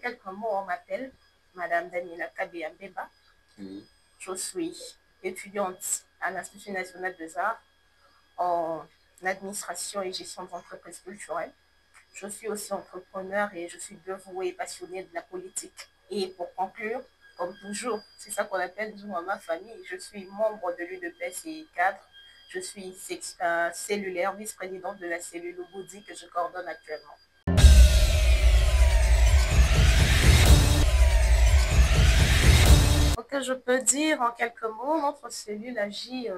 quelques mots, on m'appelle Madame Daniela Kabeyambeba. Oui. Je suis étudiante à l'Institut national des arts en administration et gestion d'entreprises culturelles. Je suis aussi entrepreneur et je suis dévouée et passionnée de la politique. Et pour conclure, comme toujours, c'est ça qu'on appelle nous à ma famille. Je suis membre de l'UDPS et cadre. Je suis cellulaire, vice-présidente de la cellule Oboudi que je coordonne actuellement. Ce que je peux dire en quelques mots, notre cellule agit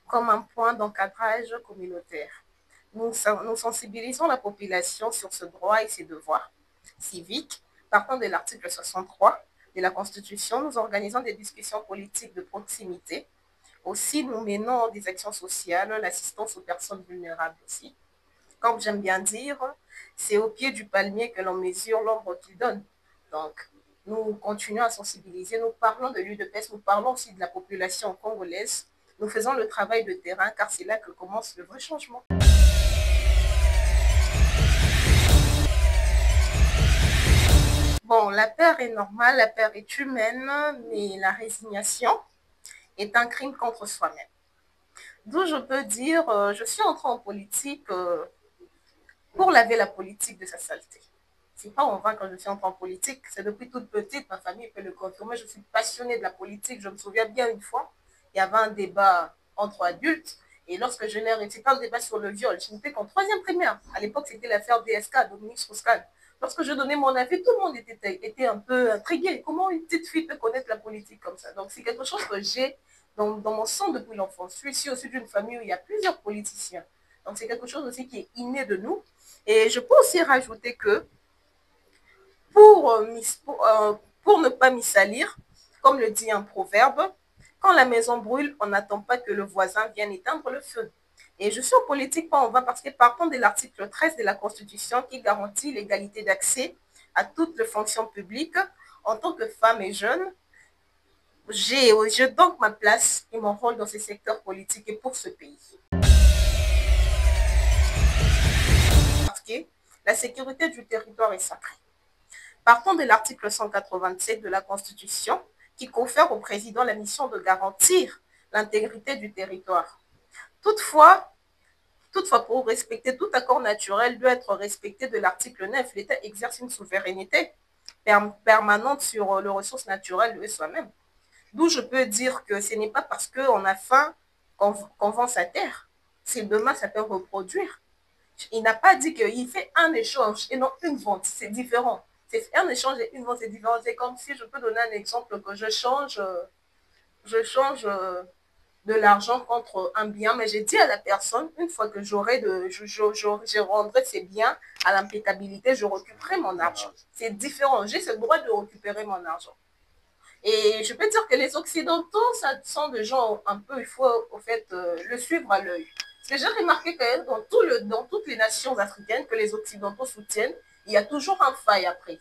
comme un point d'encadrage communautaire. Nous sensibilisons la population sur ce droit et ses devoirs civiques. Partant de l'article 63 de la Constitution, nous organisons des discussions politiques de proximité. Aussi, nous menons des actions sociales, l'assistance aux personnes vulnérables aussi. Comme j'aime bien dire, c'est au pied du palmier que l'on mesure l'ombre qu'il donne. Donc, nous continuons à sensibiliser, nous parlons de l'UDPS, nous parlons aussi de la population congolaise. Nous faisons le travail de terrain car c'est là que commence le vrai changement. Bon, la peur est normale, la peur est humaine, mais la résignation est un crime contre soi-même. D'où je peux dire, je suis entrée en politique pour laver la politique de sa saleté. C'est pas en vain quand je suis entrée en politique, c'est depuis toute petite, ma famille peut le confirmer, je suis passionnée de la politique. Je me souviens bien une fois, il y avait un débat entre adultes, et lorsque je n'ai c'était pas un débat sur le viol, je n'étais qu'en troisième primaire. À l'époque, c'était l'affaire DSK, Dominique Strauss-Kahn. Lorsque je donnais mon avis, tout le monde était un peu intrigué. Comment une petite fille peut connaître la politique comme ça? Donc, c'est quelque chose que j'ai dans mon sang depuis l'enfance. Je suis issue aussi d'une famille où il y a plusieurs politiciens. Donc, c'est quelque chose aussi qui est inné de nous. Et je peux aussi rajouter que pour ne pas m'y salir, comme le dit un proverbe, quand la maison brûle, on n'attend pas que le voisin vienne éteindre le feu. Et je suis en politique pas en vain parce que partant de l'article 13 de la Constitution qui garantit l'égalité d'accès à toutes les fonctions publiques, en tant que femme et jeune, je donc ma place et mon rôle dans ce secteur politique et pour ce pays. Parce que la sécurité du territoire est sacrée. Partons de l'article 187 de la Constitution qui confère au président la mission de garantir l'intégrité du territoire. Toutefois, pour respecter tout accord naturel doit être respecté de l'article 9. L'État exerce une souveraineté permanente sur les ressources naturelles de soi-même. D'où je peux dire que ce n'est pas parce qu'on a faim qu'on vend sa terre. C'est demain, ça peut reproduire. Il n'a pas dit qu'il fait un échange et non une vente. C'est différent. C'est un échange et une vente, c'est différent. C'est comme si je peux donner un exemple que je change de l'argent contre un bien, mais j'ai dit à la personne, une fois que je rendrai ces biens à l'impeccabilité, je récupérerai mon argent. C'est différent. J'ai ce droit de récupérer mon argent. Et je peux dire que les Occidentaux, ça sont des gens un peu, il faut au fait le suivre à l'œil. Parce que j'ai remarqué que dans toutes les nations africaines que les Occidentaux soutiennent, il y a toujours un faille après.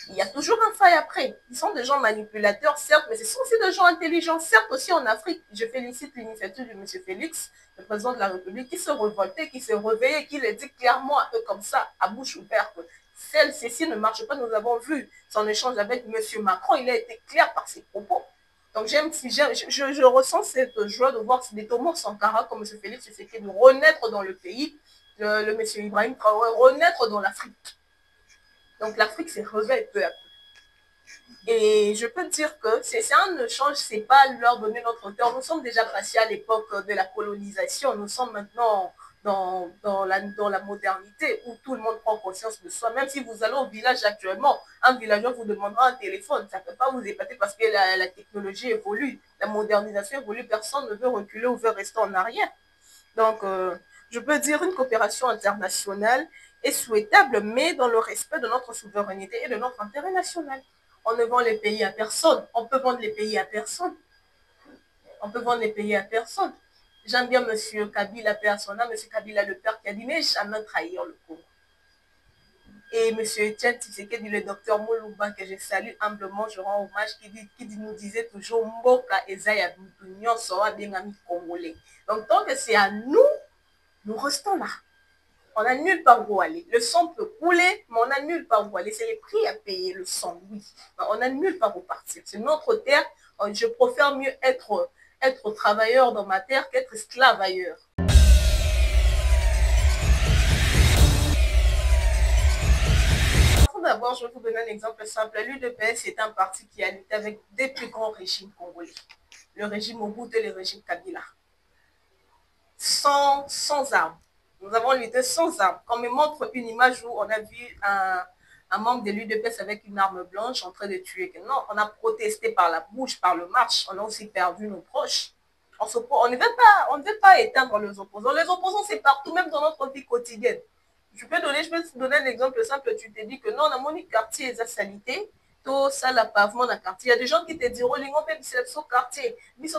Il y a toujours un faille après. Ils sont des gens manipulateurs, certes, mais ce sont aussi des gens intelligents, certes aussi en Afrique. Je félicite l'initiative de M. Félix, le président de la République, qui se révoltait, qui se réveillait, qui le dit clairement un peu comme ça, à bouche ouverte. Ceci ne marche pas. Nous avons vu son échange avec M. Macron. Il a été clair par ses propos. Donc, je ressens cette joie de voir des Thomas Sankara comme M. Félix Tshisekedi renaître dans le pays, le M. Ibrahim Traoré renaître dans l'Afrique. Donc, l'Afrique s'est réveillée peu à peu. Et je peux dire que c'est un échange, c'est pas leur donner notre terre. Nous sommes déjà passés à l'époque de la colonisation. Nous sommes maintenant dans la modernité où tout le monde prend conscience de soi. Même si vous allez au village actuellement, un villageois vous demandera un téléphone. Ça ne peut pas vous épater parce que la technologie évolue, la modernisation évolue. Personne ne veut reculer ou veut rester en arrière. Donc, je peux dire une coopération internationale est souhaitable, mais dans le respect de notre souveraineté et de notre intérêt national. On ne vend les pays à personne. On peut vendre les pays à personne. On peut vendre les pays à personne. J'aime bien M. Kabila, persona, M. Kabila, le père qui a dit, mais jamais trahir le Congo. Et M. Etienne Tshisekedi, le docteur Moulouba, que je salue humblement, je rends hommage, qui nous disait toujours Mboka Ezaya Nyon Soa Bengami Congolais. Donc, tant que c'est à nous, nous restons là. On n'a nulle part où aller. Le sang peut couler, mais on n'a nulle part où aller. C'est les prix à payer, le sang, oui. On n'a nulle part où partir. C'est notre terre. Je préfère mieux être travailleur dans ma terre qu'être esclave ailleurs. D'abord, je vais vous donner un exemple simple. L'UDPS est un parti qui a lutté avec des plus grands régimes congolais. Le régime Mobutu et le régime Kabila. Sans armes. Nous avons lutté sans armes. Quand on me montre une image où on a vu un membre de l'UDPS avec une arme blanche en train de tuer. Non, on a protesté par la bouche, par le marche. On a aussi perdu nos proches. On ne veut pas éteindre les opposants. Les opposants, c'est partout, même dans notre vie quotidienne. Je peux te donner un exemple simple. Tu te dis que non, on a mon quartier, les salité. Tout ça, le pavement dans le quartier. Il y a des gens qui te diront, c'est le quartier. Il y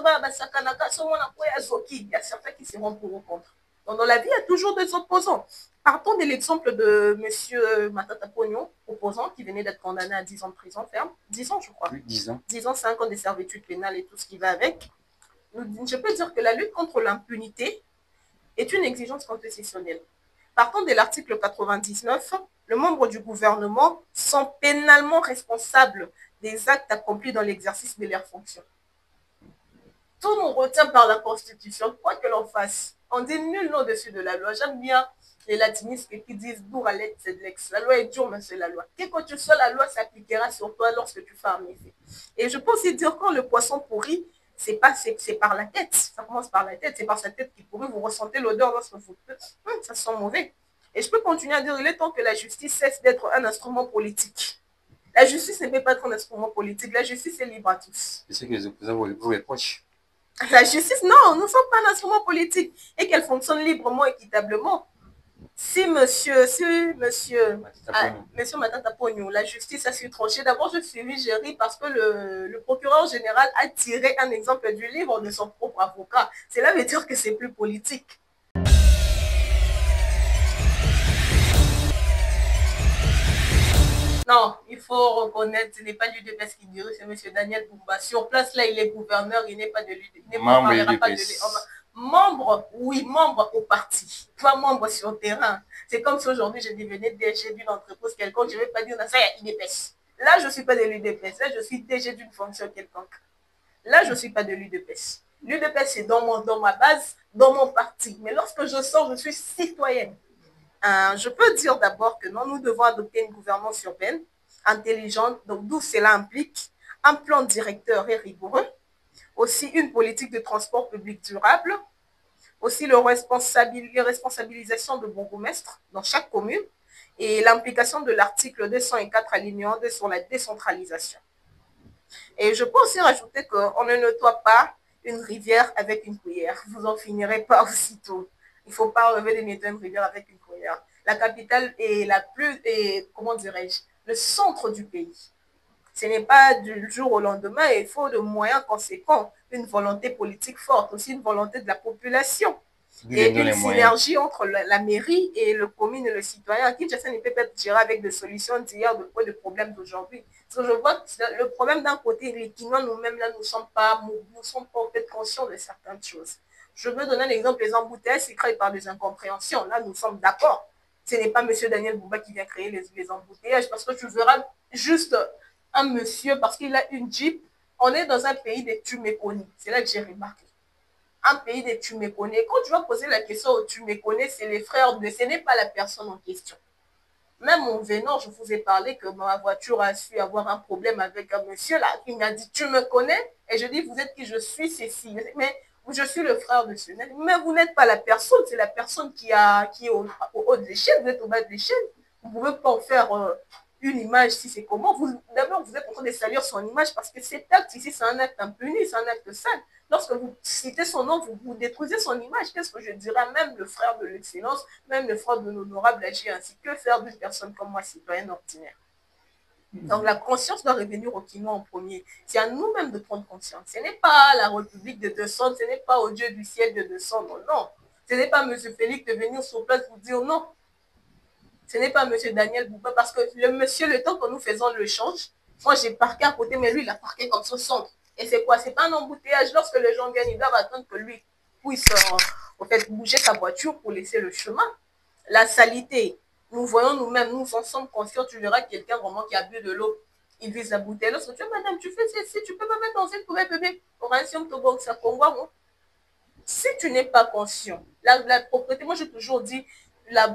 a certains qui seront pour ou contre. Donc, dans la vie, il y a toujours des opposants. Partons de l'exemple de M. Matata Pognon, opposant, qui venait d'être condamné à 10 ans de prison ferme. 10 ans, je crois. Oui, 10 ans. 10 ans, 5 ans de servitude pénale et tout ce qui va avec. Je peux dire que la lutte contre l'impunité est une exigence constitutionnelle. Partant de l'article 99, les membres du gouvernement sont pénalement responsables des actes accomplis dans l'exercice de leurs fonctions. Tout nous retient par la Constitution, quoi que l'on fasse. On dit nul non au-dessus de la loi. J'aime bien les latinistes qui disent dur à l'être, c'est de l'ex. La loi est dure, mais c'est la loi. Et quand tu sois, la loi s'appliquera sur toi lorsque tu fais un méfait. Et je peux aussi dire quand le poisson pourrit, c'est par la tête. Ça commence par la tête. C'est par sa tête qui pourrit. Vous ressentez l'odeur lorsque vous... ça sent mauvais. Et je peux continuer à dire, il est temps que la justice cesse d'être un instrument politique. La justice ne peut pas être un instrument politique. La justice est libre à tous. C'est ce que les opposants vous reprochent. La justice, non, nous ne sommes pas un instrument politique et qu'elle fonctionne librement, équitablement. Si monsieur Matata Pognon, la justice a su trancher, d'abord je suis j'ai ri parce que le procureur général a tiré un exemple du livre de son propre avocat. Cela veut dire que c'est plus politique. Non, il faut reconnaître, ce n'est pas l'UDPS qui dirige, c'est M. Daniel Bumba. Sur place, là, il est gouverneur, il n'est pas de l'UDPS. Membre, oui, membre au parti, pas membre sur le terrain. C'est comme si aujourd'hui je devenais DG d'une entreprise quelconque, je ne vais pas dire, ça y est, UDPS. Là, je ne suis pas de l'UDPS, là, je suis DG d'une fonction quelconque. Là, je ne suis pas de l'UDPS. L'UDPS, c'est dans ma base, dans mon parti. Mais lorsque je sors, je suis citoyenne. Je peux dire d'abord que non, nous devons adopter une gouvernance urbaine intelligente, donc d'où cela implique un plan directeur et rigoureux, aussi une politique de transport public durable, aussi la responsabilisation de bourgmestres dans chaque commune et l'implication de l'article 204 alinéa 2 sur la décentralisation. Et je peux aussi rajouter qu'on ne nettoie pas une rivière avec une cuillère. Vous en finirez pas aussitôt. Il ne faut pas relever de nettoyer une rivière avec une cuillère. La capitale est comment dirais-je, le centre du pays. Ce n'est pas du jour au lendemain, il faut de moyens conséquents, une volonté politique forte, aussi une volonté de la population. Et une synergie entre la mairie et le commune et le citoyen. Kinshasa ne peut pas être géré avec des solutions d'hier, de problèmes d'aujourd'hui. Parce que je vois que le problème d'un côté, les Kinois nous-mêmes, là, nous ne sommes pas en fait conscients de certaines choses. Je veux donner un exemple, les embouteillages, c'est créé par des incompréhensions. Là, nous sommes d'accord. Ce n'est pas M. Daniel Bumba qui vient créer les embouteillages, parce que tu verras juste un monsieur, parce qu'il a une Jeep, on est dans un pays des tu méconnus. C'est là que j'ai remarqué. Un pays des tu méconnais. Quand tu vas poser la question au tu méconnais, c'est les frères de... Ce n'est pas la personne en question. Même en venant, je vous ai parlé que ma voiture a su avoir un problème avec un monsieur là, qui m'a dit, tu me connais? Et je dis, vous êtes qui? Je suis Cécile. Mais je suis le frère de ce. Mais vous n'êtes pas la personne, c'est la personne qui est au haut de l'échelle, vous êtes au bas de l'échelle. Vous ne pouvez pas en faire une image si c'est comment. D'abord, vous êtes en train de salir son image parce que cet acte ici, c'est un acte impuni, c'est un acte sale. Lorsque vous citez son nom, vous détruisez son image. Qu'est-ce que je dirais? Même le frère de l'excellence, même le frère de l'honorable agit ainsi. Que faire d'une personne comme moi, citoyenne ordinaire? Donc la conscience doit revenir au Kinois en premier. C'est à nous-mêmes de prendre conscience. Ce n'est pas la République de descendre, ce n'est pas au Dieu du ciel de descendre, non. Ce n'est pas M. Félix de venir sur place pour dire non. Ce n'est pas M. Daniel Bouba, parce que le temps que nous faisons le change, moi j'ai parqué à côté, mais lui il a parqué comme son centre. Et c'est quoi? C'est pas un embouteillage. Lorsque les gens viennent, ils doivent attendre que lui puisse en fait bouger sa voiture pour laisser le chemin. la saleté. Nous voyons nous-mêmes, nous en sommes conscients, tu verras quelqu'un vraiment qui a bu de l'eau, il vise la bouteille. Lorsque tu dis, madame, tu fais ceci, tu peux pas mettre dans cette poubelle, bébé. Si tu n'es pas conscient, la propreté, moi j'ai toujours dit,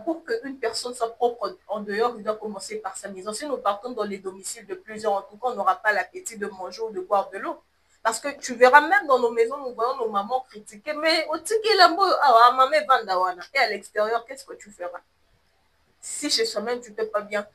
pour qu'une personne soit propre en dehors, il doit commencer par sa maison. Si nous partons dans les domiciles de plusieurs, en tout cas, on n'aura pas l'appétit de manger ou de boire de l'eau. Parce que tu verras même dans nos maisons, nous voyons nos mamans critiquer, mais au tiki lambo, maman vandawana. Et à l'extérieur, qu'est-ce que tu feras? Si chez soi-même, tu peux pas bien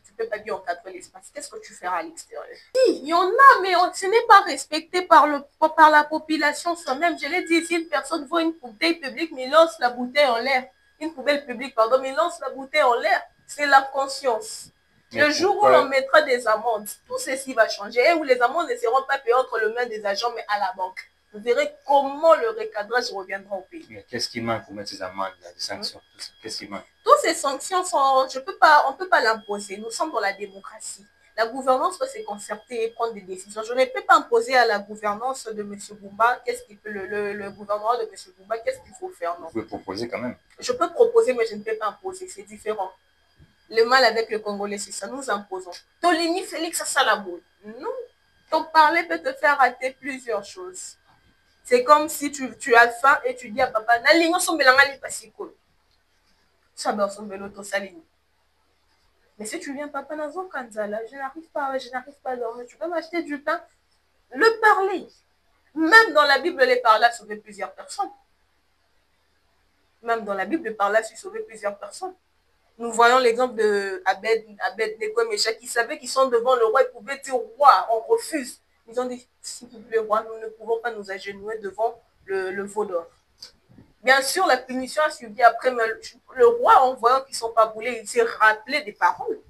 encadrer l'espace, qu'est-ce que tu feras à l'extérieur? Oui, il y en a, mais ce n'est pas respecté par la population soi-même. Je l'ai dit, si une personne voit une bouteille publique, mais lance la bouteille en l'air. Une poubelle publique, pardon, mais lance la bouteille en l'air. C'est la conscience. Le jour où on mettra des amendes, tout ceci va changer. Et où les amendes ne seront pas payées entre les mains des agents, mais à la banque. Vous verrez comment le recadrage reviendra au pays. Mais qu'est-ce qui manque pour mettre ces amendes, des sanctions? Qu'est-ce qui manque? Toutes ces sanctions on ne peut pas l'imposer. Nous sommes dans la démocratie. La gouvernance doit se concerter et prendre des décisions. Je ne peux pas imposer à la gouvernance de M. Boumba, le gouvernement de M. Boumba, qu'est-ce qu'il faut faire. Non. Vous pouvez proposer quand même. Je peux proposer, mais je ne peux pas imposer. C'est différent. Le mal avec le Congolais, c'est ça. Nous imposons. Tolini Félix Salabou. Non. Ton parler peut te faire rater plusieurs choses. C'est comme si tu as faim et tu dis à papa, Nalingo sombelangali pasiko. Mais si tu viens, papa, je n'arrive pas à dormir. Tu peux m'acheter du pain? Le parler. Même dans la Bible, les parler a sauvé plusieurs personnes. Même dans la Bible, le parler a su sauver plusieurs personnes. Nous voyons l'exemple de Abed-Nego et Meshach qui savaient qu'ils sont devant le roi. Ils pouvaient dire, roi, on refuse. Ils ont dit, s'il vous plaît, roi, nous ne pouvons pas nous agenouiller devant le veau d'or. Bien sûr, la punition a suivi après, mais le roi, en voyant qu'ils ne sont pas boulés, il s'est rappelé des paroles.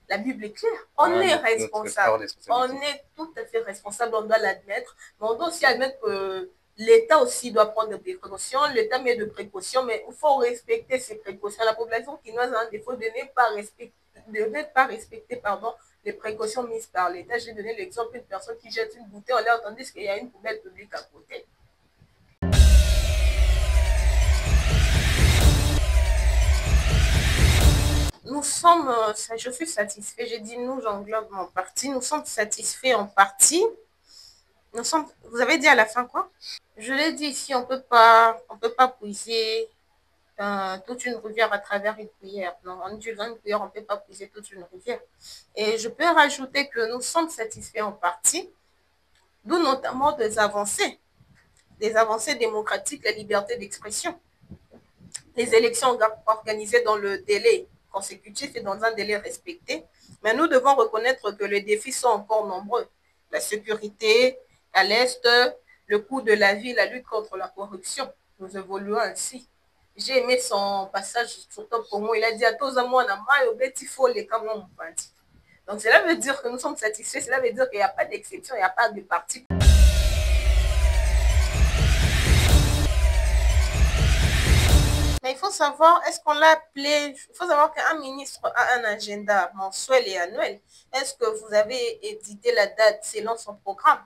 La Bible est claire. On est responsable. On est tout à fait responsable, on doit l'admettre. Mais on doit aussi admettre que l'État aussi doit prendre des précautions. L'État met de précautions, mais il faut respecter ces précautions. La population chinoise a un défaut de ne pas respecter les précautions mises par l'État. J'ai donné l'exemple d'une personne qui jette une bouteille en l'air tandis qu'il y a une poubelle publique à côté. Nous sommes, je suis satisfait, j'ai dit nous, j'englobe mon parti, nous sommes satisfaits en partie. Vous avez dit à la fin quoi? Je l'ai dit ici, on peut pas puiser toute une rivière à travers une cuillère. Non, en utilisant une cuillère, on ne peut pas puiser toute une rivière. Et je peux rajouter que nous sommes satisfaits en partie, d'où notamment des avancées démocratiques, la liberté d'expression. Les élections organisées dans le délai consécutif et dans un délai respecté. Mais nous devons reconnaître que les défis sont encore nombreux. La sécurité à l'Est, le coût de la vie, la lutte contre la corruption. Nous évoluons ainsi. J'ai aimé son passage sur Top Congo. Il a dit à tous à moi, donc cela veut dire que nous sommes satisfaits. Cela veut dire qu'il n'y a pas d'exception, il n'y a pas de parti. Mais il faut savoir, est-ce qu'on l'a appelé, il faut savoir qu'un ministre a un agenda mensuel et annuel. Est-ce que vous avez édité la date selon son programme?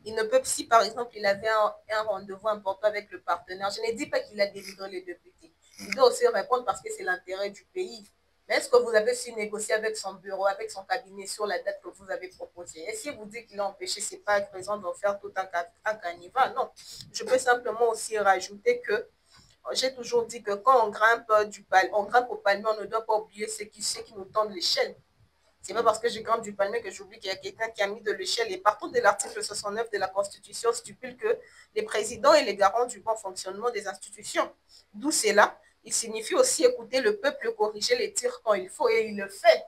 Il ne peut, si par exemple il avait un rendez-vous important avec le partenaire, je ne dis pas qu'il a délivré les députés. Il doit aussi répondre parce que c'est l'intérêt du pays. Mais est-ce que vous avez su négocier avec son bureau, avec son cabinet sur la date que vous avez proposée? Et si vous dites qu'il a empêché, ce n'est pas raison d'en faire tout un caniveau. Non. Je peux simplement aussi rajouter que j'ai toujours dit que quand on grimpe au palmier, on ne doit pas oublier ceux qui nous tendent l'échelle. C'est pas parce que je grimpe du palmier que j'oublie qu'il y a quelqu'un qui a mis de l'échelle. Et partout de l'article 69 de la Constitution stipule que les présidents et les garants du bon fonctionnement des institutions. D'où cela, il signifie aussi écouter le peuple, corriger les tirs quand il faut, et il le fait.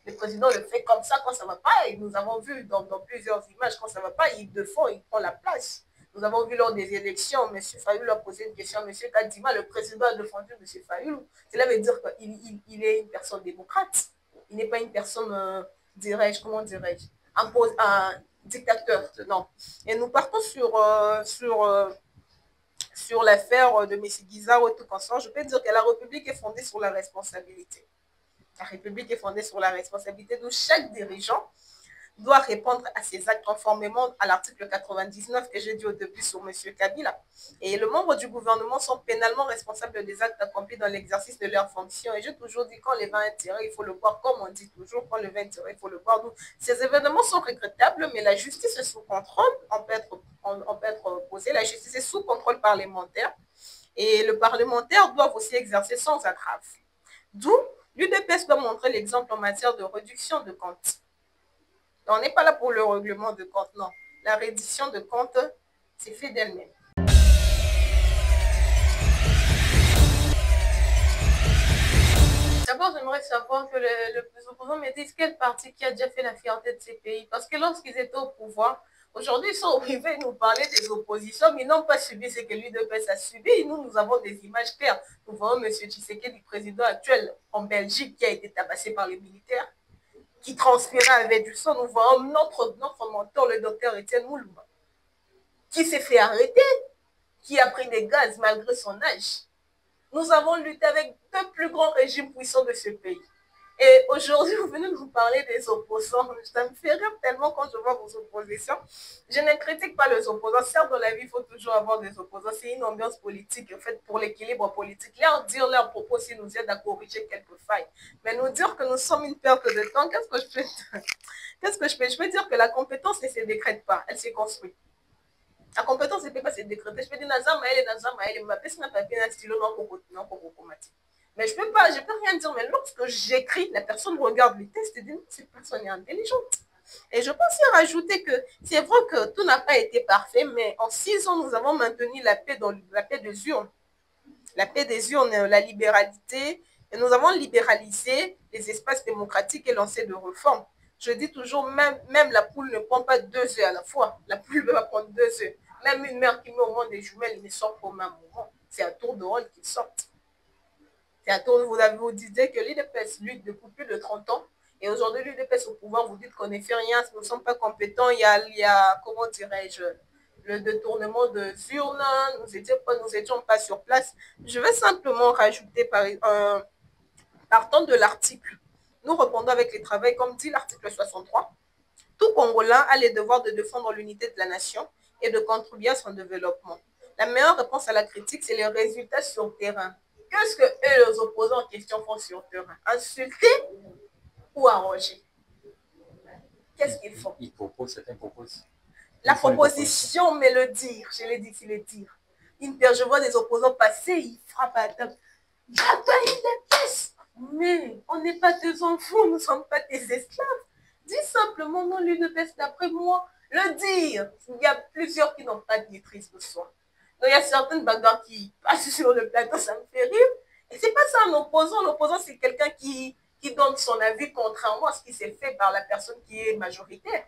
Le président le fait comme ça quand ça ne va pas. Et nous avons vu dans plusieurs images, quand ça ne va pas, il défend, il prend la place. Nous avons vu lors des élections, M. Fayoulou a posé une question à M. Kadima, le président a défendu M. Fayoulou. Cela veut dire qu'il est une personne démocrate. Il n'est pas une personne, un dictateur. Non. Et nous partons sur l'affaire de M. Guizao et tout consort. Je peux dire que la République est fondée sur la responsabilité. La République est fondée sur la responsabilité de chaque dirigeant doit répondre à ses actes conformément à l'article 99 que j'ai dit au début sur M. Kabila. Et les membres du gouvernement sont pénalement responsables des actes accomplis dans l'exercice de leurs fonctions. Et j'ai toujours dit, quand les vins est tiré, il faut le boire, comme on dit toujours, quand le vin est tiré, il faut le boire. Donc, ces événements sont regrettables, mais la justice est sous contrôle. On peut être posé. La justice est sous contrôle parlementaire. Et le parlementaire doit aussi exercer sans entrave. D'où l'UDPS doit montrer l'exemple en matière de réduction de comptes. On n'est pas là pour le règlement de compte, non. La reddition de compte, c'est fait d'elle-même. D'abord, j'aimerais savoir que les opposants me disent quel parti qui a déjà fait la fierté de ces pays. Parce que lorsqu'ils étaient au pouvoir, aujourd'hui, ils sont arrivés nous parler des oppositions, mais ils n'ont pas subi ce que l'UDPS a subi. Nous avons des images claires. Nous voyons M. Tshisekedi, président actuel en Belgique, qui a été tabassé par les militaires, qui transpirait avec du sang. Nous voyons notre mentor, le docteur Étienne Moulouba, qui s'est fait arrêter, qui a pris des gaz malgré son âge. Nous avons lutté avec deux plus grands régimes puissants de ce pays. Et aujourd'hui, vous venez nous parler des opposants. Ça me fait rire tellement quand je vois vos oppositions. Je ne critique pas les opposants. Certes, dans la vie, il faut toujours avoir des opposants. C'est une ambiance politique, en fait, pour l'équilibre politique. Leur dire leurs propos, si nous aident à corriger quelques failles. Mais nous dire que nous sommes une perte de temps, qu'est-ce que je fais? Je peux dire que la compétence ne se décrète pas, elle se construit. La compétence ne peut pas se décréter. Je peux dire mais je peux pas, je peux rien dire. Mais lorsque j'écris, la personne regarde les tests et dit non, cette personne est intelligente. Et je pense y rajouter que c'est vrai que tout n'a pas été parfait, mais en 6 ans, nous avons maintenu la paix dans la paix des urnes. La paix des urnes, la libéralité, et nous avons libéralisé les espaces démocratiques et lancé de réformes. Je dis toujours, même la poule ne prend pas 2 œufs à la fois. La poule va prendre 2 œufs. Même une mère qui met au monde des jumelles, il ne sort pas au même moment. C'est à tour de rôle qu'ils sortent. C'est à tour, vous disiez que l'UDPS lutte depuis plus de 30 ans. Et aujourd'hui, l'UDPS au pouvoir, vous dites qu'on ne fait rien, nous ne sommes pas compétents. Il y a comment dirais-je, le détournement de urnes, nous n'étions pas sur place. Je vais simplement rajouter, partant de l'article, nous répondons avec les travaux, comme dit l'article 63, tout Congolais a le devoir de défendre l'unité de la nation et de contribuer à son développement. La meilleure réponse à la critique, c'est les résultats sur le terrain. Qu'est-ce que eux, les opposants en question, font sur le terrain? Insulter ou arranger? Qu'est-ce qu'ils font? Ils proposent, certains proposent. La proposition, mais le dire, je l'ai dit, c'est le dire. Je vois des opposants passer, ils frappent à la table. Mais on n'est pas des enfants, nous ne sommes pas des esclaves. Dis simplement non, l'UDPS, d'après moi, le dire. Il y a plusieurs qui n'ont pas de maîtrise de soi. Donc il y a certaines bagarres qui passent sur le plateau, ça me fait rire. Et c'est pas ça un opposant. L'opposant, c'est quelqu'un qui donne son avis contrairement à ce qui s'est fait par la personne qui est majoritaire.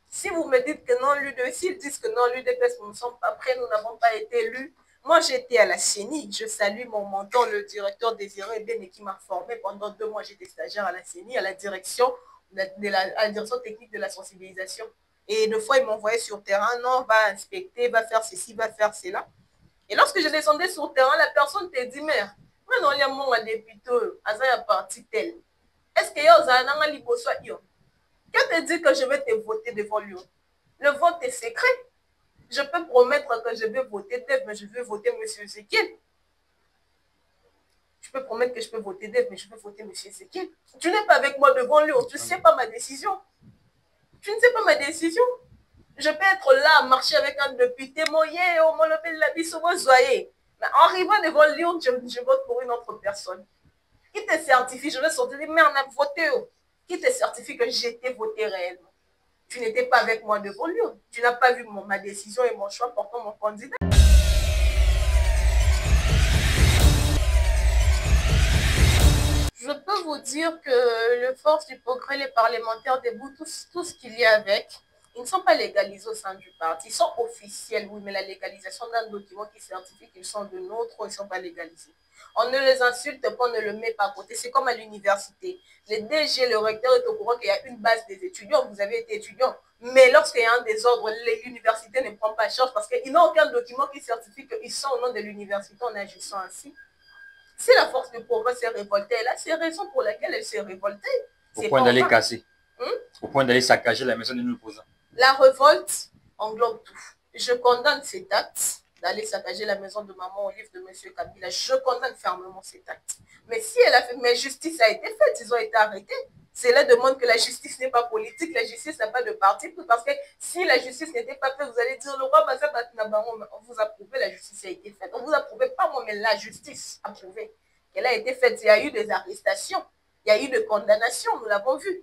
Si vous me dites que non, s'ils disent que non, l'UDPS, nous ne sommes pas prêts, nous n'avons pas été élus. Moi, j'étais à la CENI. Je salue mon mentor, le directeur Désiré Béné, qui m'a formé pendant 2 mois. J'étais stagiaire à la CENI, à la direction technique de la sensibilisation. Et 2 fois, ils m'envoyaient sur le terrain. Non, va inspecter, va faire ceci, va faire cela. Et lorsque je descendais sur le terrain, la personne te dit, mère, maintenant, il y a mon député, il y a parti tel. Est-ce qu'il y a un liboso? Quand te dit que je vais te voter devant lui, le vote est secret. Je peux promettre que je vais voter Dev, mais je vais voter M. Ezekiel. Je peux promettre que je peux voter Dev, mais je vais voter M. Ezekiel. Tu n'es pas avec moi devant lui, tu ne sais pas ma décision. Tu ne sais pas ma décision. Je peux être là à marcher avec un député, mais en arrivant devant lui, je vote pour une autre personne. Qui te certifie? Je vais sortir, mais on a voté. Qui te certifie que j'étais voté réellement? Tu n'étais pas avec moi devant lui. Tu n'as pas vu ma décision et mon choix portant mon candidat. Je peux vous dire que le force du progrès, les parlementaires debout, tout ce qu'il y a avec, ils ne sont pas légalisés au sein du parti. Ils sont officiels, oui, mais la légalisation d'un document qui certifie qu'ils sont de nôtres, ils ne sont pas légalisés. On ne les insulte pas, on ne le met pas à côté. C'est comme à l'université. Le DG, le recteur est au courant qu'il y a une base des étudiants. Vous avez été étudiant. Mais lorsqu'il y a un désordre, l'université ne prend pas charge parce qu'ils n'ont aucun document qui certifie qu'ils sont au nom de l'université en agissant ainsi. Si la force du progrès s'est révoltée, elle a ses raisons pour lesquelles elle s'est révoltée. Au point d'aller casser. Au point d'aller saccager la maison de l'opposant. La révolte englobe tout. Je condamne cet acte d'aller saccager la maison de maman au livre de M. Kabila. Je condamne fermement cet acte. Mais si elle a fait, mais justice a été faite, ils ont été arrêtés. Cela demande que la justice n'est pas politique, la justice n'a pas de parti, parce que si la justice n'était pas faite, vous allez dire, le roi Baza Batnabaron, on vous a prouvé, la justice a été faite. On vous a prouvé, pas moi, mais la justice a prouvé qu'elle a été faite. Il y a eu des arrestations, il y a eu des condamnations, nous l'avons vu.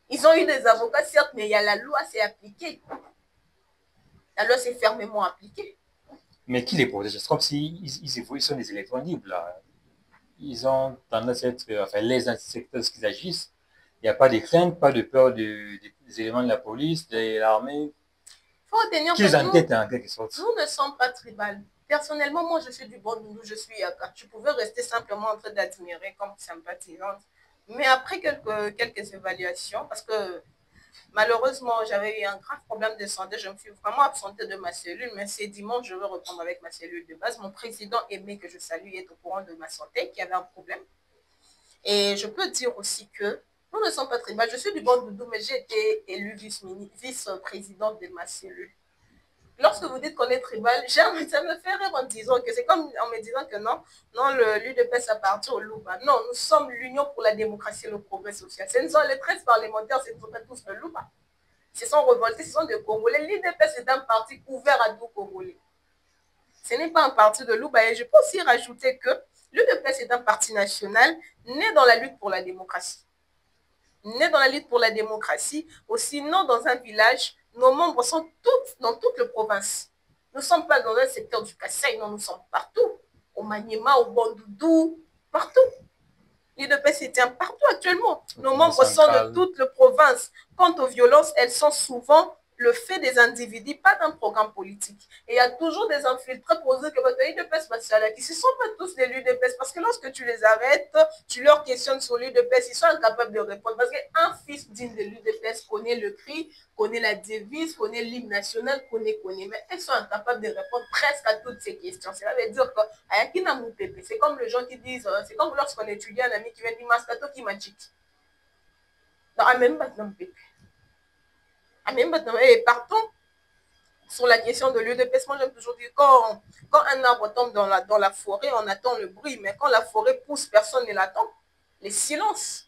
Ils ont eu des avocats, certes, mais il y a la loi, c'est appliqué. La loi, c'est fermement appliquée. Mais qui les protège? C'est comme s'ils ils sont des électrons libres, là. Ils ont tendance à être, enfin, les inspecteurs qui agissent. Il n'y a pas de crainte, pas de peur des éléments de la police, de l'armée. Il faut retenir Qu'ils enquêtent en quelque sorte. Nous ne sommes pas tribal. Personnellement, moi, je suis du bon Doudou, je suis Yaka. Je pouvais rester simplement en train d'admirer comme sympathisante. Mais après quelques évaluations, parce que malheureusement, j'avais eu un grave problème de santé. Je me suis vraiment absentée de ma cellule, mais c'est dimanche, je vais reprendre avec ma cellule de base. Mon président aimé, que je salue, est au courant de ma santé, qui avait un problème. Et je peux dire aussi que nous ne sommes pas tribal. Je suis du bon Doudou, mais j'ai été élue vice-présidente de ma cellule. Lorsque vous dites qu'on est tribal, ça me fait rire en disant que c'est comme en me disant que non, l'UDPS appartient au Louba. Non, nous sommes l'Union pour la démocratie et le progrès social. Ce sont les 13 parlementaires, ce ne sont pas tous le Louba. Ils se sont révoltés, ce sont des Congolais. L'UDPS est un parti ouvert à tout Congolais. Ce n'est pas un parti de Louba. Et je peux aussi rajouter que l'UDPS est un parti national né dans la lutte pour la démocratie. Né dans la lutte pour la démocratie, aussi non dans un village. Nos membres sont tous dans toute la province. Nous ne sommes pas dans un secteur du Kassai, non, nous sommes partout. Au Maniema, au Bandundu, partout. L'UDPS se tient partout actuellement. Nos membres sont de toute la province. Quant aux violences, elles sont souvent le fait des individus, pas d'un programme politique. Et il y a toujours des infiltrés pour dire que l'UDPS, qui ne sont pas tous des l'UDPS, parce que lorsque tu les arrêtes, tu leur questionnes sur l'UDPS, ils sont incapables de répondre. Parce qu'un fils digne de l'UDPS connaît le cri, connaît la devise, connaît l'hymne national, connaît. Mais elles sont incapables de répondre presque à toutes ces questions. Cela veut dire que c'est comme les gens qui disent, c'est comme lorsqu'on étudie un ami qui vient dire Maskato qui magique. Même pas de Pépé. Et partons sur la question de l'UDPS. Moi, j'aime toujours dire, quand un arbre tombe dans la forêt, on attend le bruit, mais quand la forêt pousse, personne ne l'attend. Les silences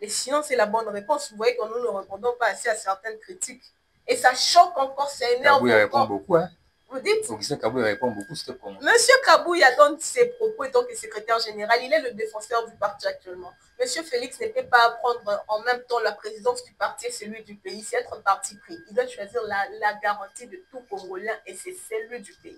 est la bonne réponse. Vous voyez que nous ne répondons pas assez à certaines critiques. Et ça choque encore, ça énerve encore. Répond beaucoup, hein. Vous dites? Monsieur Kabouya répond beaucoup, c'est comment? Monsieur Kabouya donne ses propos en tant que secrétaire général. Il est le défenseur du parti actuellement. Monsieur Félix ne peut pas prendre en même temps la présidence du parti et celui du pays. C'est être parti pris. Il doit choisir la garantie de tout Congolais et c'est celui du pays.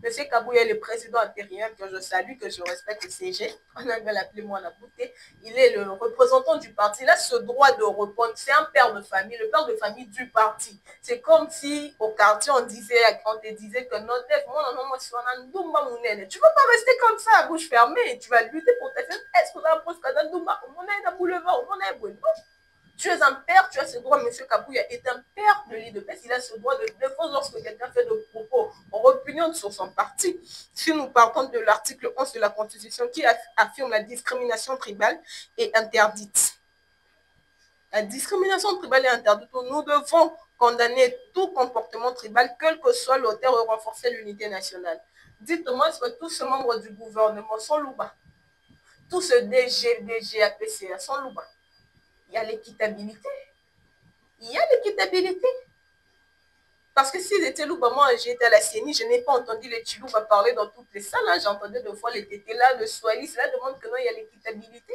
Monsieur Kabouya est le président intérieur que je salue, que je respecte, le CG. On va l'appeler moi la bouteille. Il est le représentant du parti. Il a ce droit de répondre. C'est un père de famille, le père de famille du parti. C'est comme si au quartier on te disait que non, tu ne peux pas rester comme ça à bouche fermée. Tu vas lutter pour ta femme. Est-ce que tu as un poste de boulevard? Tu es un père, tu as ce droit. Monsieur Kabouya est un père de l'UDPS. Il a ce droit de défense lorsque quelqu'un fait de propos en opinion sur son parti. Si nous partons de l'article 11 de la Constitution qui affirme la discrimination tribale est interdite. La discrimination tribale est interdite. Nous devons condamner tout comportement tribal, quel que soit l'auteur, et renforcer l'unité nationale. Dites-moi, est-ce que tous ces membres du gouvernement sont louba? Tous ces DG, APCA sont louba? Il y a l'équitabilité. Parce que s'ils étaient louba, moi j'étais à la CENI, je n'ai pas entendu les Chilouba parler dans toutes les salles. J'ai entendu deux fois les tétés là, le Swahili, cela demande que non, il y a l'équitabilité.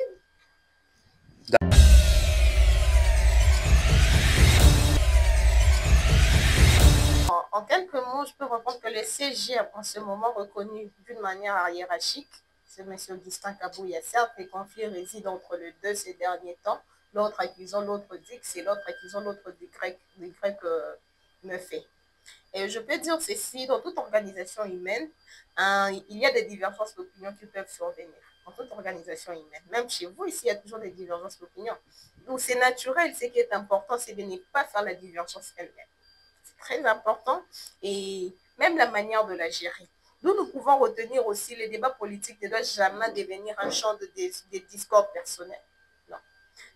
En quelques mots, je peux répondre que le CG en ce moment reconnu d'une manière hiérarchique, c'est M. Augustin Kabouya. Certes, les conflits résident entre les deux ces derniers temps. L'autre accusant, l'autre dit que c'est l'autre accusant, l'autre dit me fait. Et je peux dire ceci, dans toute organisation humaine, il y a des divergences d'opinion qui peuvent survenir. Dans toute organisation humaine. Même chez vous, ici, il y a toujours des divergences d'opinion. Donc, c'est naturel. Ce qui est important, c'est de ne pas faire la divergence elle-même. C'est très important. Et même la manière de la gérer. Nous pouvons retenir aussi les débats politiques ne doivent jamais devenir un champ de discours personnel. Non.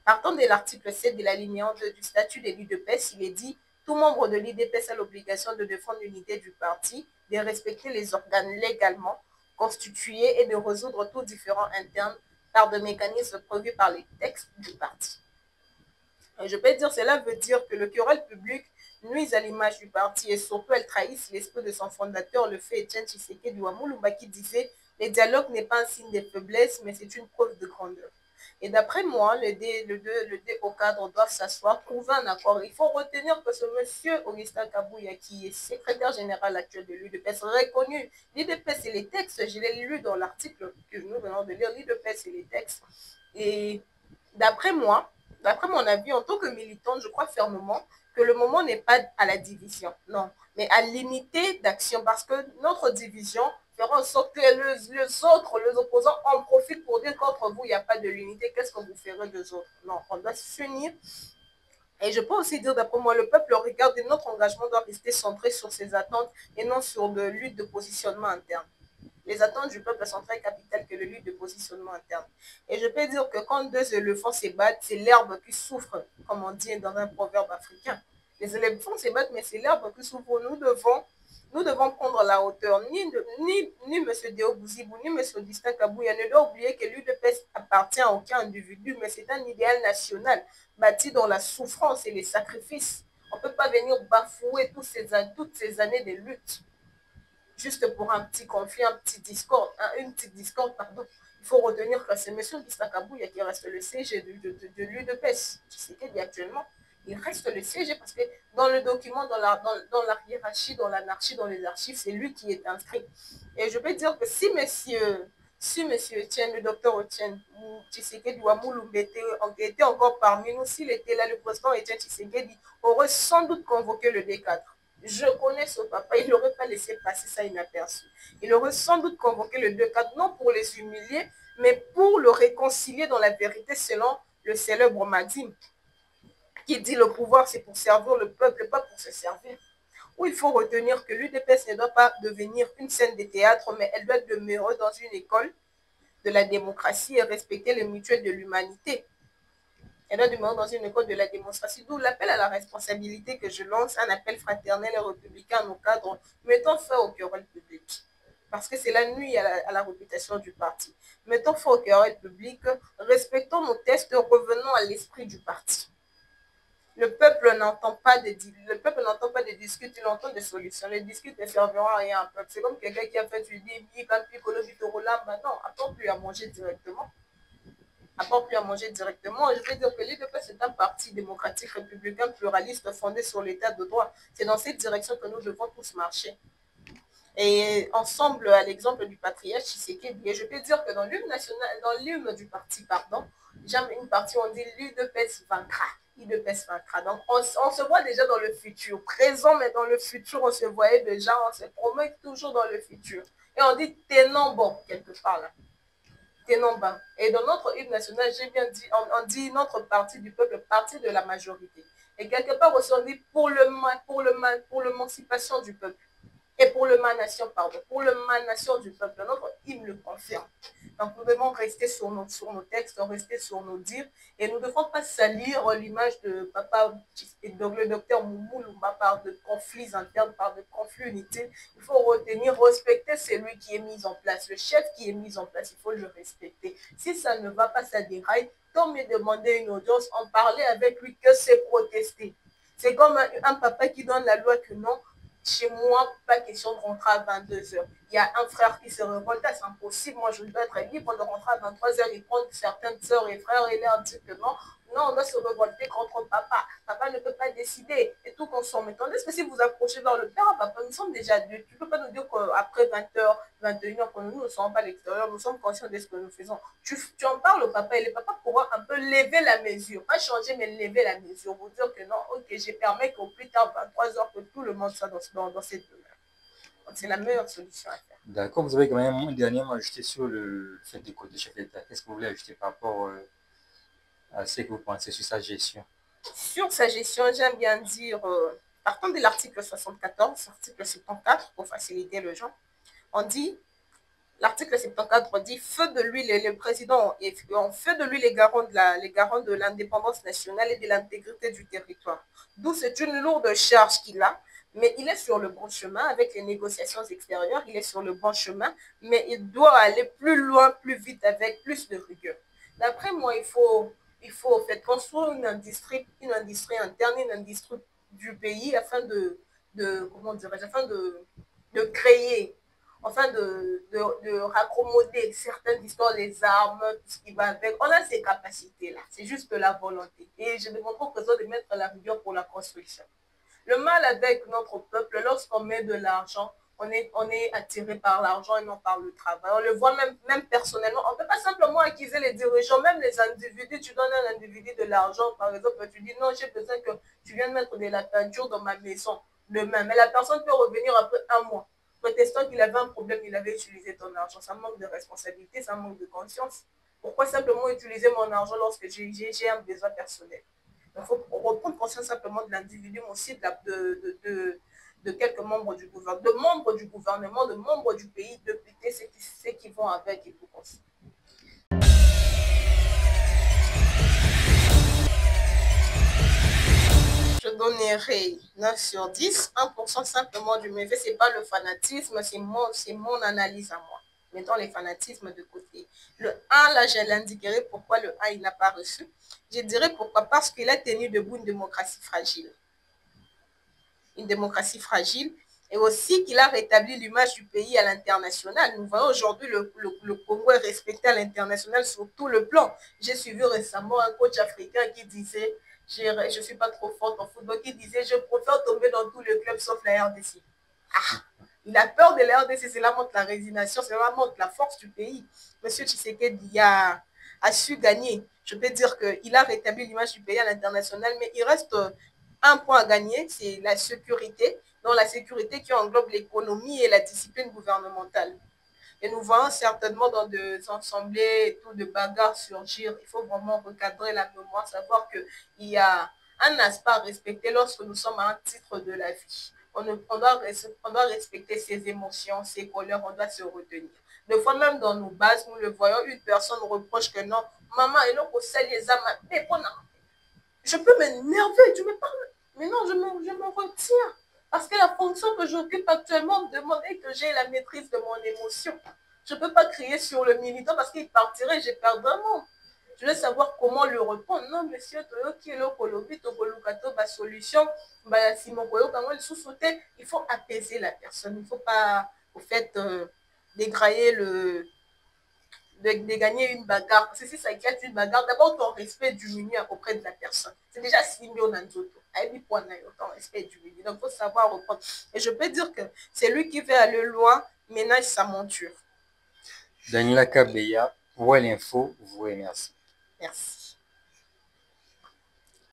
Partant de l'article 7 de l'alinéa 2 du statut de l'UDPS, il est dit « Tout membre de l'UDPS a l'obligation de défendre l'unité du parti, de respecter les organes légalement constitués et de résoudre tout différend interne par des mécanismes prévus par les textes du parti. » Je peux dire, cela veut dire que le querelle public nuise à l'image du parti et surtout elle trahisse l'esprit de son fondateur, le fait Etienne Tshisekedi Wamulumba, qui disait « Le dialogue n'est pas un signe de faiblesse, mais c'est une preuve de grandeur ». Et d'après moi, le D au cadre doivent s'asseoir, trouver un accord. Il faut retenir que ce monsieur Augustin Kabouya, qui est secrétaire général actuel de l'UDPS, reconnu, l'UDPS et les textes, je l'ai lu dans l'article que nous venons de lire, l'UDPS et les textes. Et d'après moi, d'après mon avis, en tant que militante, je crois fermement que le moment n'est pas à la division, non, mais à l'unité d'action, parce que notre division fera en sorte que les opposants en profitent pour dire qu'entre vous, il n'y a pas de l'unité, qu'est-ce que vous ferez des autres? Non, on doit s'unir. Et je peux aussi dire, d'après moi, le peuple regarde et notre engagement doit rester centré sur ses attentes et non sur de lutte de positionnement interne. Les attentes du peuple sont très capitales que le lutte de positionnement interne. Et je peux dire que quand deux éléphants se battent, c'est l'herbe qui souffre, comme on dit dans un proverbe africain. Les éléphants se battent, mais c'est l'herbe qui souffre. Nous devons prendre la hauteur. Ni M. Deo Bouzibou, ni M. Augustin Kabouya ne doit oublier que l'UDPS appartient à aucun individu, mais c'est un idéal national bâti dans la souffrance et les sacrifices. On ne peut pas venir bafouer toutes ces années de lutte juste pour un petit conflit, une petite discorde, pardon. Il faut retenir que c'est M. Augustin Kabouya qui reste le CG de l'UDPS. Tshisekedi actuellement, il reste le CG parce que dans le document, dans la hiérarchie, dans l'anarchie, dans les archives, c'est lui qui est inscrit. Et je peux dire que si monsieur Etienne, le docteur Etienne Tshisekedi Wamulumba était encore parmi nous, s'il était là, le président Etienne Tshisekedi aurait sans doute convoqué le D4. Je connais ce papa, il n'aurait pas laissé passer ça inaperçu. Il aurait sans doute convoqué le 2-4, non pour les humilier, mais pour le réconcilier dans la vérité selon le célèbre Maxime, qui dit le pouvoir c'est pour servir le peuple, pas pour se servir. Où il faut retenir que l'UDPS ne doit pas devenir une scène de théâtre, mais elle doit demeurer dans une école de la démocratie et respecter les mutuelles de l'humanité. Elle doit demeurer dans une école de la démonstration, d'où l'appel à la responsabilité que je lance, un appel fraternel et républicain à nos cadres, mettons fin au querelle public. Parce que c'est la nuit à la réputation du parti. Mettons fin au querelle public, respectons nos tests, revenons à l'esprit du parti. Le peuple n'entend pas de discours, il entend des solutions. Les discours ne serviront à rien à un peuple. C'est comme quelqu'un qui a fait du débit, quand Piccolo Vitorola, maintenant, apporte plus à manger directement. Je peux dire que l'UDPS est un parti démocratique, républicain, pluraliste, fondé sur l'état de droit. C'est dans cette direction que nous devons tous marcher. Et ensemble, à l'exemple du patriarche Tshisekedi, et je peux dire que dans l'hymne du parti, j'aime une partie, on dit l'UDPS vaincra. l'UDPS vaincra. Donc, on se voit déjà dans le futur. Présent, mais dans le futur, on se voyait déjà, on se promet toujours dans le futur. Et on dit tenons bon, quelque part là. Et dans notre hymne national, j'ai bien dit, on dit notre parti du peuple, parti de la majorité. Et quelque part aussi, on dit pour l'émancipation du peuple. Et pour l'émanation du peuple. Notre hymne le confirme. Donc nous devons rester sur nos textes, rester sur nos dires, et nous ne devons pas salir l'image de papa et de le docteur Moumoulumba par de conflits internes, par de conflits unités. Il faut retenir, respecter celui qui est mis en place, le chef qui est mis en place, il faut le respecter. Si ça ne va pas, ça déraille, tant mieux demander une audience, en parler avec lui que c'est protester. C'est comme un papa qui donne la loi que non, chez moi, pas question de rentrer à 22h. Il y a un frère qui se révolte, c'est impossible, moi je dois être libre de rentrer à 23h et prendre certaines sœurs et frères et leur dire que non, on doit se révolter contre papa. Papa ne peut pas décider et tout consomme. Tandis que si vous approchez vers le père, papa, nous sommes déjà deux. Tu ne peux pas nous dire qu'après 20h, 21h, quand nous ne sommes pas à l'extérieur, nous sommes conscients de ce que nous faisons. Tu en parles au papa et le papa pourra un peu lever la mesure. Pas changer, mais lever la mesure. Vous dire que non, ok, je permets qu'au plus tard, 23h, que tout le monde soit dans cette demeure. Donc, c'est la meilleure solution à faire. D'accord, vous avez quand même un dernier mot à ajouter sur le fait de côté chef d'État. Qu'est-ce que vous voulez ajouter par rapport à ce que vous pensez sur sa gestion? Sur sa gestion, j'aime bien dire, partant de l'article 74, article 74, pour faciliter le genre, on dit L'article 74 dit feu de lui, le président et en fait de lui les garants de l'indépendance nationale et de l'intégrité du territoire. D'où c'est une lourde charge qu'il a, mais il est sur le bon chemin avec les négociations extérieures, il est sur le bon chemin, mais il doit aller plus loin, plus vite, avec plus de rigueur. D'après moi, il faut en fait construire une industrie interne, une industrie du pays afin comment dirais-je, afin de créer, enfin de raccommoder certaines histoires, les armes, tout ce qui va avec. On a ces capacités-là, c'est juste la volonté. Et je demande au président de mettre la rigueur pour la construction. Le mal avec notre peuple, lorsqu'on met de l'argent, on est attiré par l'argent et non par le travail. On le voit même personnellement. On ne peut pas simplement accuser les dirigeants, même les individus. Tu donnes à un individu de l'argent, par exemple, tu dis non, j'ai besoin que tu viennes mettre de la peinture dans ma maison demain. Mais la personne peut revenir après un mois, protestant qu'il avait un problème, il avait utilisé ton argent. Ça manque de responsabilité, ça manque de conscience. Pourquoi simplement utiliser mon argent lorsque j'ai un besoin personnel? Il faut reprendre conscience simplement de l'individu, mais aussi de quelques membres du gouvernement, de membres du pays, de péter ceux qui vont avec et tout comme ça. Je donnerai 9 sur 10, 1% simplement du méfait. Ce n'est pas le fanatisme, c'est mon analyse à moi. Mettons les fanatismes de côté. Le 1, là, je l'indiquerai pourquoi le 1, il n'a pas reçu. Je dirais pourquoi, parce qu'il a tenu debout une démocratie fragile. Une démocratie fragile, et aussi qu'il a rétabli l'image du pays à l'international. Nous voyons aujourd'hui le Congo est respecté à l'international sur tout le plan. J'ai suivi récemment un coach africain qui disait, je ne suis pas trop forte en football, qui disait, je préfère tomber dans tous les clubs sauf la RDC. Ah, il a peur de la RDC, cela montre la résignation, cela montre la force du pays. Monsieur Tshisekedi a su gagner. Je peux dire qu'il a rétabli l'image du pays à l'international, mais il reste un point à gagner, c'est la sécurité, donc la sécurité qui englobe l'économie et la discipline gouvernementale. Et nous voyons certainement dans des assemblées et tout de bagarres surgir. Il faut vraiment recadrer la mémoire, savoir qu'il y a un aspect à respecter lorsque nous sommes à un titre de la vie. On doit respecter ses émotions, ses colères, on doit se retenir. Des fois, même dans nos bases, nous le voyons, une personne reproche que non, maman, et non, au sel, les âmes, mais bon, je peux m'énerver, tu me parles. Mais non, je me retiens. Parce que la fonction que j'occupe actuellement me demande que j'ai la maîtrise de mon émotion. Je ne peux pas crier sur le militant parce qu'il partirait, je perds vraiment. Je veux savoir comment le répondre. Non, monsieur, qui est le colobi, la solution, il faut apaiser la personne. Il ne faut pas, au fait, dégrailler de gagner une bagarre. Parce que si ça éclate une bagarre, d'abord ton respect diminue auprès de la personne. C'est déjà Simio Nanzoto. Ton respect diminue. Donc, il faut savoir reprendre. Et je peux dire que c'est lui qui veut aller loin, ménage sa monture. Daniela Kabeya, pour l'info, vous remercie. Merci.